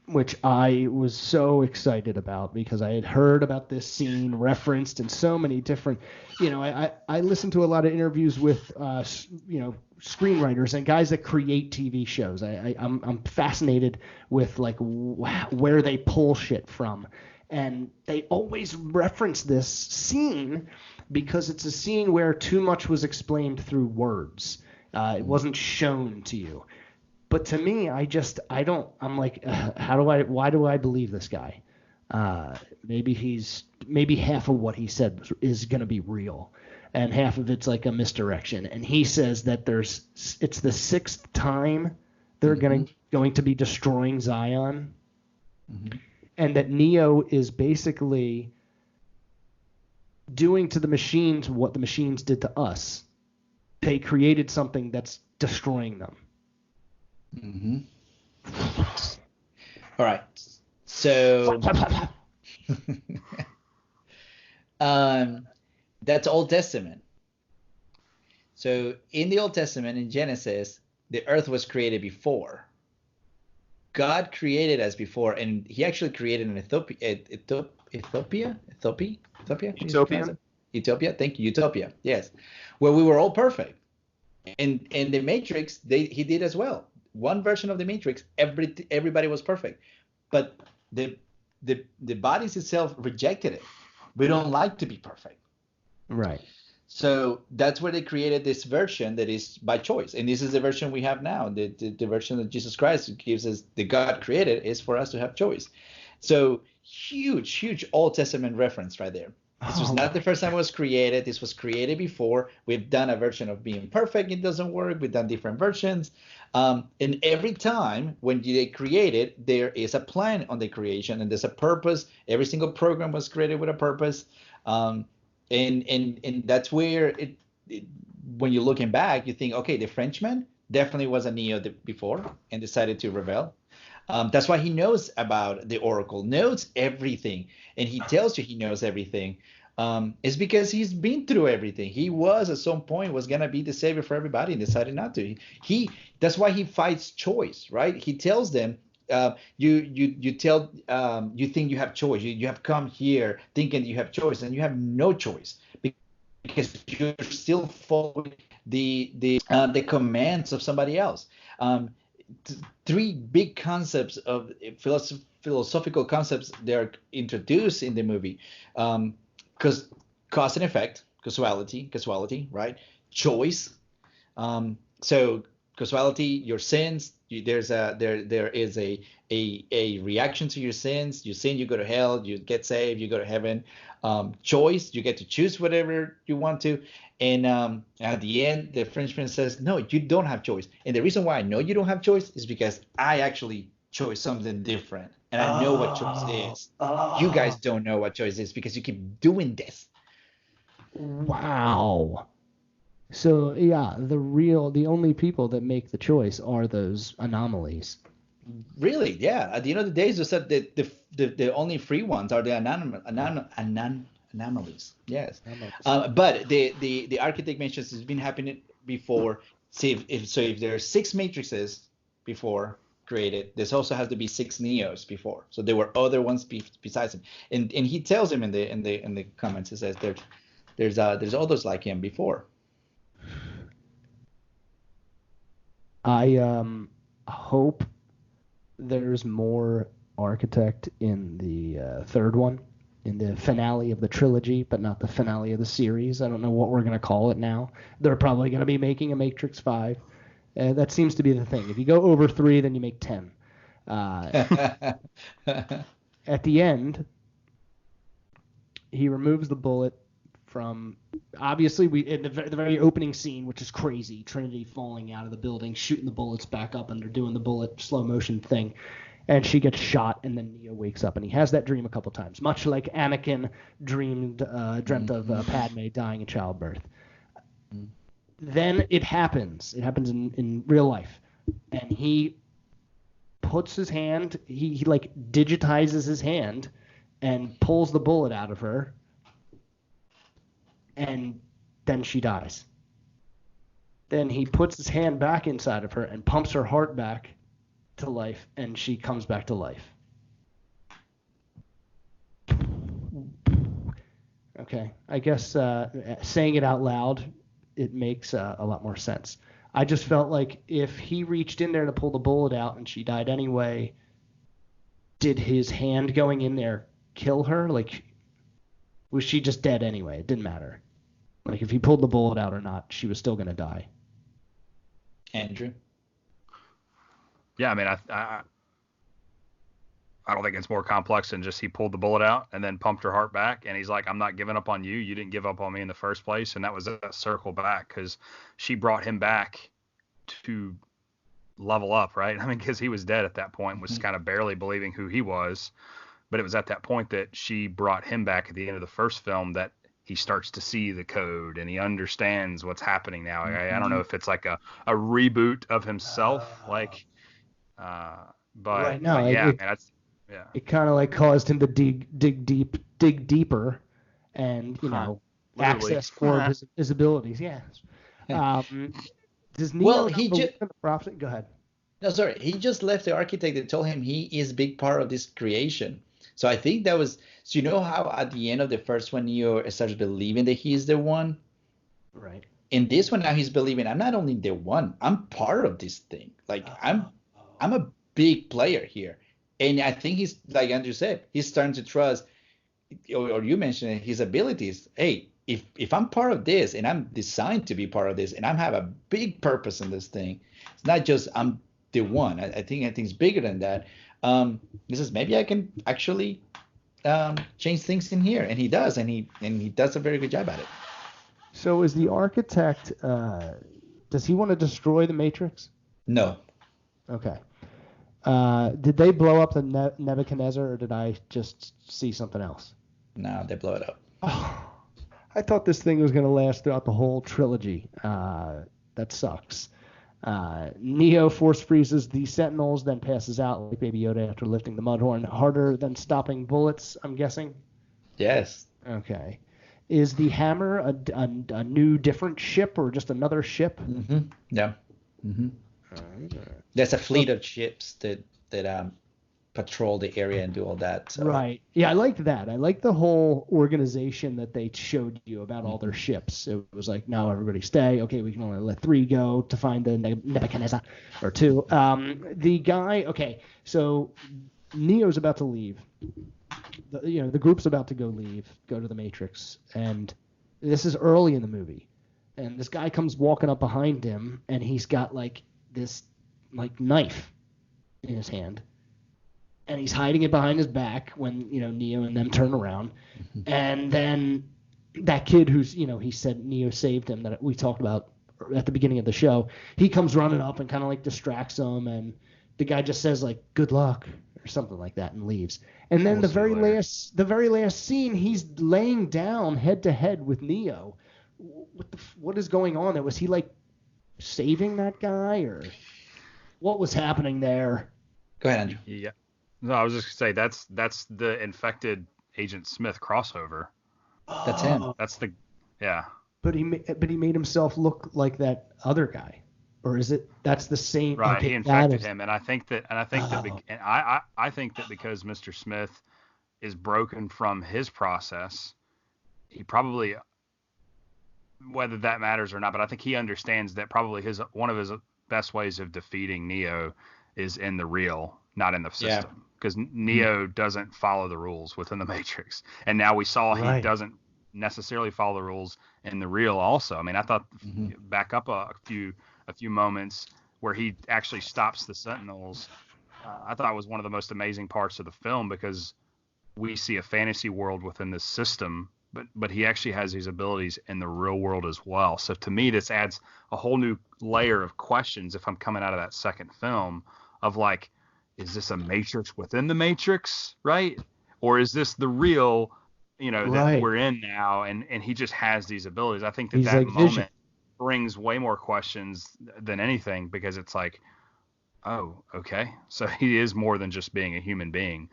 Speaker 1: which I was so excited about because I had heard about this scene referenced in so many different, I listened to a lot of interviews with, screenwriters and guys that create TV shows. I'm fascinated with like where they pull shit from. And they always reference this scene because it's a scene where too much was explained through words. It wasn't shown to you. But to me, I'm like, why do I believe this guy? Maybe half of what he said is going to be real, and half of it's like a misdirection. And he says that it's the sixth time they're going to be destroying Zion, and that Neo is basically doing to the machines what the machines did to us. They created something that's destroying them.
Speaker 3: All right. So that's Old Testament. So in the Old Testament, in Genesis, the earth was created before. God created us before, and he actually created an Ethiopia. Thank you. Utopia. Yes. Where we were all perfect. And the Matrix, he did as well. One version of the Matrix, everybody was perfect, but the bodies itself rejected it. We don't like to be perfect,
Speaker 1: right?
Speaker 3: So that's where they created this version that is by choice, and this is the version we have now. The version that Jesus Christ gives us, the God created, is for us to have choice. So huge Old Testament reference right there. This was not the first time it was created. This was created before. We've done a version of being perfect. It doesn't work. We've done different versions. And every time when they create it, there is a plan on the creation and there's a purpose. Every single program was created with a purpose. And that's where when you're looking back, you think, okay, the Frenchman definitely was a Neo before and decided to rebel. That's why he knows about the Oracle, knows everything, and he tells you he knows everything. It's because he's been through everything. He was at some point was gonna be the savior for everybody and decided not to. He That's why he fights choice, right? He tells them, you think you have choice. You have come here thinking you have choice, and you have no choice because you're still following the commands of somebody else. Three big concepts of philosophical concepts that are introduced in the movie, because cause and effect, causality, right? Choice. So causality, your sins. There is a reaction to your sins. You sin, you go to hell. You get saved, you go to heaven. Choice, you get to choose whatever you want to. And at the end, the Frenchman says, "No, you don't have choice." And the reason why I know you don't have choice is because I actually chose something different, and I know what choice is. You guys don't know what choice is because you keep doing this.
Speaker 1: Wow. So yeah, the only people that make the choice are those anomalies.
Speaker 3: Really, yeah. At the end of the day, it's just that the only free ones are the anomalies. Yes.
Speaker 1: Anomalies.
Speaker 3: But the architect mentions it's been happening before. See, if there are 6 matrices before created, this also has to be 6 Neos before. So there were other ones besides him, and he tells him in the comments, he says there's others like him before.
Speaker 1: I hope there's more architect in the third one, in the finale of the trilogy, but not the finale of the series. I don't know what we're going to call it now. They're probably going to be making a Matrix 5. That seems to be the thing. If you go over 3, then you make 10. At the end, he removes the bullet from, obviously, in the very opening scene, which is crazy, Trinity falling out of the building, shooting the bullets back up, and they're doing the bullet slow motion thing, and she gets shot, and then Neo wakes up, and he has that dream a couple times, much like Anakin dreamt of Padme dying in childbirth. Then it happens. It happens in real life, and he puts his hand, he like digitizes his hand, and pulls the bullet out of her. And then she dies. Then he puts his hand back inside of her and pumps her heart back to life, and she comes back to life. Okay, I guess saying it out loud, it makes a lot more sense. I just felt like if he reached in there to pull the bullet out and she died anyway, did his hand going in there kill her? Like, was she just dead anyway? It didn't matter. Like, if he pulled the bullet out or not, she was still going to die.
Speaker 3: Andrew?
Speaker 2: Yeah, I mean, I don't think it's more complex than just he pulled the bullet out and then pumped her heart back. And he's like, "I'm not giving up on you. You didn't give up on me in the first place." And that was a circle back because she brought him back to level up, right? I mean, because he was dead at that point, was kind of barely believing who he was. But it was at that point that she brought him back at the end of the first film that he starts to see the code and he understands what's happening now. I don't know if it's like a reboot of himself, but
Speaker 1: Right, no,
Speaker 2: but yeah, man, that's yeah.
Speaker 1: It kind of like caused him to dig deeper, and
Speaker 2: Literally.
Speaker 1: access more of his abilities. Yeah. Does Neo
Speaker 3: Well,
Speaker 1: not
Speaker 3: he
Speaker 1: believe
Speaker 3: just
Speaker 1: in the prophecy? Go ahead.
Speaker 3: no, sorry. He just left the architect that told him he is a big part of this creation. So I think that was. So you know how at the end of the first one, Neo starts believing that he's the one.
Speaker 1: Right.
Speaker 3: In this one now, he's believing I'm not only the one. I'm part of this thing. Like I'm a big player here, and I think he's like Andrew said, he's starting to trust, or you mentioned it, his abilities. Hey, if I'm part of this, and I'm designed to be part of this, and I have a big purpose in this thing, it's not just I'm the one. I think it's bigger than that. He says maybe I can actually change things in here, and he does, and he does a very good job at it.
Speaker 1: So is the architect? Does he want to destroy the Matrix?
Speaker 3: No.
Speaker 1: Okay. Did they blow up the Nebuchadnezzar, or did I just see something else?
Speaker 3: No, they blow it up.
Speaker 1: Oh, I thought this thing was going to last throughout the whole trilogy. That sucks. Neo force freezes the Sentinels, then passes out like Baby Yoda after lifting the Mudhorn. Harder than stopping bullets, I'm guessing?
Speaker 3: Yes.
Speaker 1: Okay. Is the Hammer a new, different ship or just another ship?
Speaker 3: Yeah. There's a fleet of ships that patrol the area and do all that. So.
Speaker 1: Right. Yeah, I liked that. I like the whole organization that they showed you about all their ships. It was like, now everybody stay. Okay, we can only let 3 go to find the Nebuchadnezzar, or 2. The guy. Okay, so Neo's about to leave. The group's about to go to the Matrix, and this is early in the movie, and this guy comes walking up behind him, and he's got like this like knife in his hand, and he's hiding it behind his back when Neo and them turn around, and then that kid who's he said Neo saved him, that we talked about at the beginning of the show, he comes running up and kind of like distracts him, and the guy just says like good luck or something like that and leaves. And then the very last scene, he's laying down head to head with Neo. What is going on there? Was he like saving that guy, or what was happening there?
Speaker 3: Go ahead, Andrew.
Speaker 2: Yeah. No, I was just gonna say that's the infected Agent Smith crossover.
Speaker 3: That's him.
Speaker 2: That's the yeah.
Speaker 1: But he made himself look like that other guy, or is it that's the same?
Speaker 2: Right,
Speaker 1: okay,
Speaker 2: he infected him, and I think that I think that because Mr. Smith is broken from his process, he probably, whether that matters or not, but I think he understands that probably one of his best ways of defeating Neo is in the real, not in the system. Because Neo doesn't follow the rules within the Matrix, and now we saw he doesn't necessarily follow the rules in the real also. I mean, I thought back up a few moments where he actually stops the Sentinels. I thought was one of the most amazing parts of the film, because we see a fantasy world within this system, but he actually has these abilities in the real world as well. So to me, this adds a whole new layer of questions if I'm coming out of that second film of like, is this a Matrix within the Matrix, right? Or is this the real, that we're in now? And he just has these abilities. I think that like moment Vision brings way more questions than anything, because it's like, oh, okay, so he is more than just being a human being.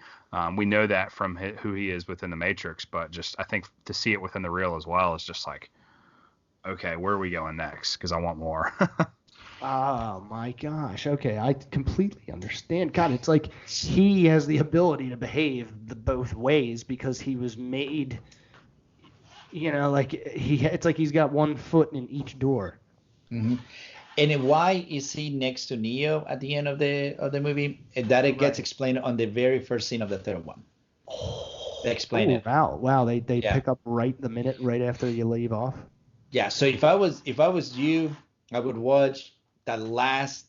Speaker 2: We know that from who he is within the Matrix, but just I think to see it within the real as well is just like, okay, where are we going next? Because I want more.
Speaker 1: Oh my gosh. Okay, I completely understand. God, it's like he has the ability to behave both ways because he was made, like it's like he's got one foot in each door.
Speaker 3: Mm-hmm. And why is he next to Neo at the end of the movie? That it gets explained on the very first scene of the third one. They explain it.
Speaker 1: Wow. They pick up right after you leave off.
Speaker 3: Yeah. So if I was you, I would watch that last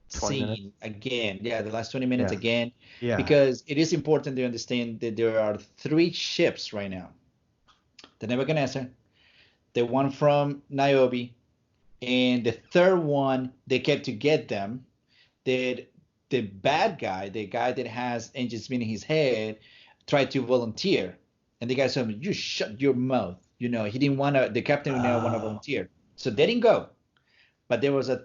Speaker 3: scene again. Yeah, the last 20 minutes again. Yeah. Because it is important to understand that there are 3 ships right now. The Nebuchadnezzar, the one from Niobe, and the third one they kept to get them. That the bad guy, the guy that has engine spinning his head, tried to volunteer, and the guy said, "You shut your mouth." He didn't want to. The captain didn't want to volunteer, so they didn't go. But there was a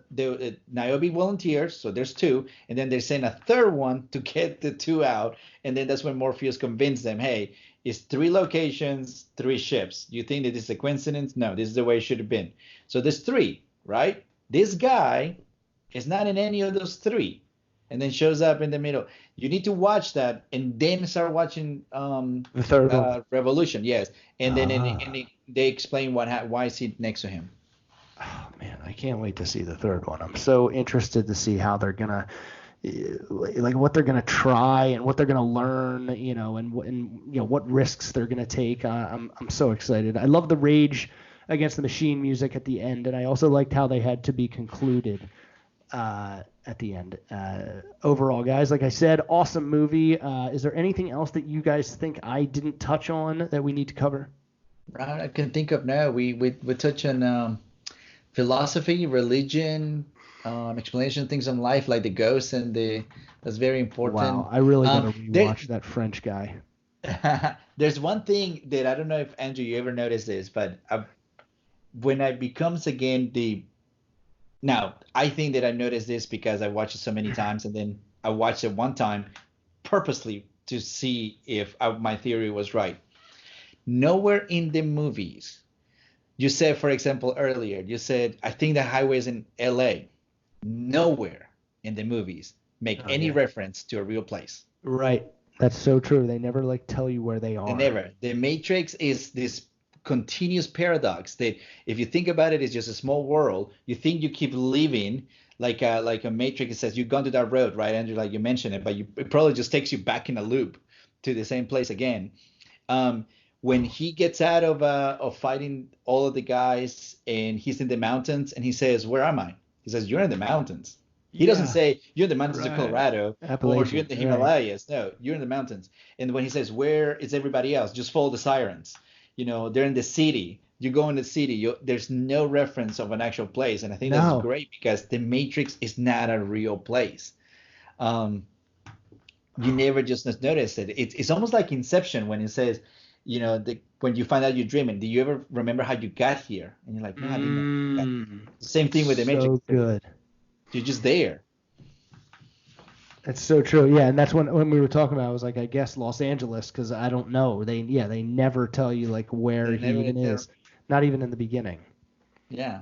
Speaker 3: Niobe volunteers, so there's 2, and then they sent a third one to get the 2 out, and then that's when Morpheus convinced them, hey, it's 3 locations, 3 ships. You think that this is a coincidence? No, this is the way it should have been. So there's 3, right? This guy is not in any of those 3, and then shows up in the middle. You need to watch that, and then start watching
Speaker 1: the third one.
Speaker 3: Revolution, yes. And then they explain why is he next to him.
Speaker 1: Oh man, I can't wait to see the third one. I'm so interested to see how they're gonna, like what they're gonna try and what they're gonna learn, and what risks they're gonna take. I'm so excited. I love the Rage Against the Machine music at the end, and I also liked how they had to be concluded at the end. Overall, guys, like I said, awesome movie. Is there anything else that you guys think I didn't touch on that we need to cover?
Speaker 3: I can think of now. We touch on philosophy, religion, explanation, things on life, like the ghosts and that's very important.
Speaker 1: Wow, I really gotta rewatch that French guy.
Speaker 3: There's one thing that I don't know if Andrew you ever noticed this, but when I becomes again now I think that I noticed this because I watched it so many times, and then I watched it one time purposely to see if my theory was right. Nowhere in the movies. You said, for example, earlier, you said, I think the highway is in LA. Nowhere in the movies make any reference to a real place.
Speaker 1: Right. That's so true. They never like tell you where they are.
Speaker 3: They never. The Matrix is this continuous paradox that if you think about it, it's just a small world. You think you keep living like a Matrix. It says you've gone to that road, right, Andrew? Like you mentioned it, but it probably just takes you back in a loop to the same place again. When he gets out of fighting all of the guys and he's in the mountains and he says, "Where am I?" He says, "You're in the mountains." He doesn't say you're in the mountains of Colorado or you're in the Himalayas. No, you're in the mountains. And when he says, "Where is everybody else?" Just follow the sirens. They're in the city. You go in the city. There's no reference of an actual place, and I think that's great because the Matrix is not a real place. You never just notice it. It's almost like Inception when it says, when you find out you're dreaming. Do you ever remember how you got here? And you're like, no, I didn't know. Same thing with the Matrix.
Speaker 1: So good.
Speaker 3: You're just there.
Speaker 1: That's so true. Yeah, and that's when we were talking about. I was like, I guess Los Angeles, because I don't know. They never tell you like where he even is. Not even in the beginning.
Speaker 3: Yeah.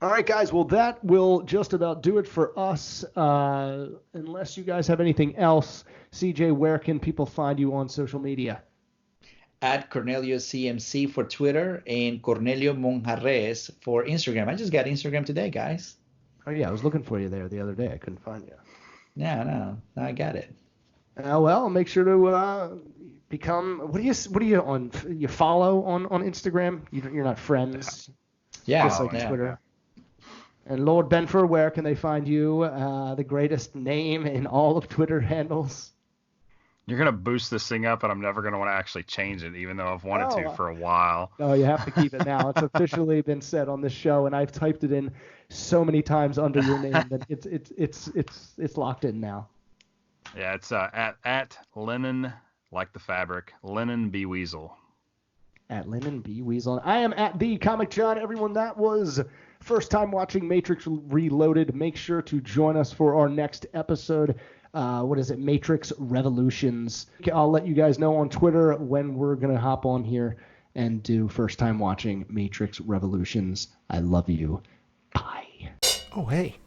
Speaker 1: All right, guys. Well, that will just about do it for us. Unless you guys have anything else, CJ, where can people find you on social media?
Speaker 3: At Cornelio CMC for Twitter and Cornelio Monjarres for Instagram. I just got Instagram today, guys.
Speaker 1: Oh yeah, I was looking for you there the other day. I couldn't find you.
Speaker 3: No, I got it.
Speaker 1: Well, make sure to become. What are you on? You follow on Instagram? You're not friends.
Speaker 3: Yeah,
Speaker 1: just like Twitter. And Lord Benford, where can they find you? The greatest name in all of Twitter handles.
Speaker 2: You're going to boost this thing up, and I'm never going to want to actually change it, even though I've wanted to for a while.
Speaker 1: No, you have to keep it now. It's officially been said on this show, and I've typed it in so many times under your name that it's locked in now.
Speaker 2: Yeah, it's at Lennon, like the fabric, Lennon B. Weasel.
Speaker 1: At Lennon B. Weasel. I am at the Comic John. Everyone, that was first time watching Matrix Reloaded. Make sure to join us for our next episode. What is it? Matrix Revolutions. I'll let you guys know on Twitter when we're going to hop on here and do first time watching Matrix Revolutions. I love you. Bye.
Speaker 4: Oh, hey.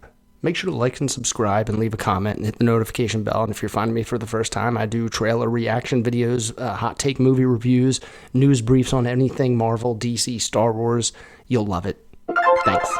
Speaker 4: Make sure to like and subscribe and leave a comment and hit the notification bell. And if you're finding me for the first time, I do trailer reaction videos, hot take movie reviews, news briefs on anything Marvel, DC, Star Wars. You'll love it. Thanks.